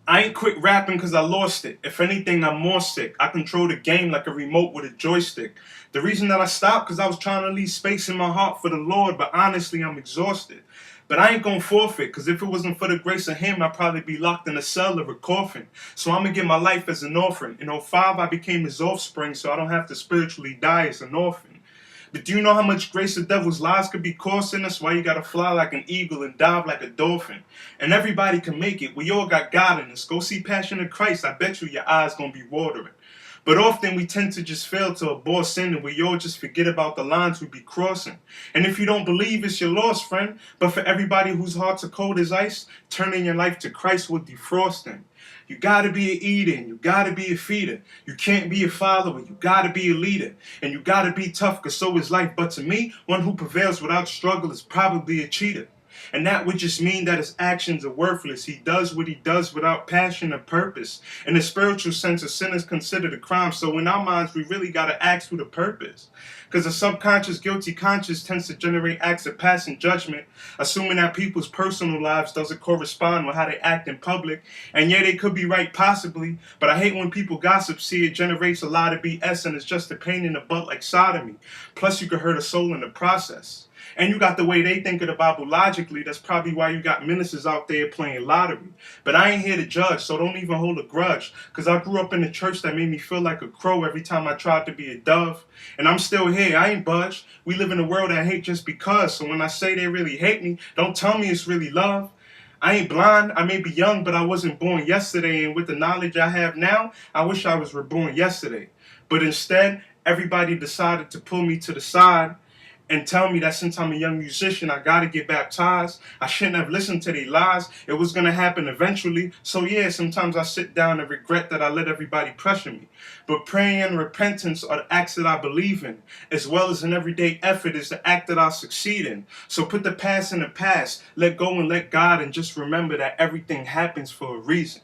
I ain't quit rapping cause I lost it. If anything, I'm more sick. I control the game like a remote with a joystick. The reason that I stopped cause I was trying to leave space in my heart for the Lord, but honestly, I'm exhausted. But I ain't gonna forfeit, cause if it wasn't for the grace of Him, I'd probably be locked in a cell or a coffin. So I'm gonna give my life as an orphan. In '05, I became His offspring, so I don't have to spiritually die as an orphan. But do you know how much grace the devil's lies could be costing us? Why you gotta fly like an eagle and dive like a dolphin? And everybody can make it. We all got God in us. Go see Passion of Christ. I bet you your eyes gonna be watering. But often we tend to just fail to abhor sin and we all just forget about the lines we be crossing. And if you don't believe, it's your loss, friend. But for everybody whose hearts are cold as ice, turning your life to Christ will defrost them. You gotta be an eater and you gotta be a feeder. You can't be a follower, you gotta be a leader. And you gotta be tough, cause so is life. But to me, one who prevails without struggle is probably a cheater. And that would just mean that his actions are worthless. He does what he does without passion or purpose. In the spiritual sense, a sin is considered a crime. So in our minds, we really got to ask for the purpose. Because the subconscious guilty conscience tends to generate acts of passing judgment, assuming that people's personal lives doesn't correspond with how they act in public. And yeah, they could be right possibly, but I hate when people gossip. See, it generates a lot of BS and it's just a pain in the butt like sodomy. Plus, you could hurt a soul in the process. And you got the way they think of the Bible logically. That's probably why you got ministers out there playing lottery. But I ain't here to judge, so don't even hold a grudge. Because I grew up in a church that made me feel like a crow every time I tried to be a dove. And I'm still here. I ain't budged. We live in a world that hate just because. So when I say they really hate me, don't tell me it's really love. I ain't blind. I may be young, but I wasn't born yesterday. And with the knowledge I have now, I wish I was reborn yesterday. But instead, everybody decided to pull me to the side and tell me that since I'm a young musician, I gotta get baptized. I shouldn't have listened to their lies. It was gonna happen eventually. So yeah, sometimes I sit down and regret that I let everybody pressure me. But praying and repentance are the acts that I believe in, as well as an everyday effort is the act that I succeed in. So put the past in the past, let go and let God, and just remember that everything happens for a reason.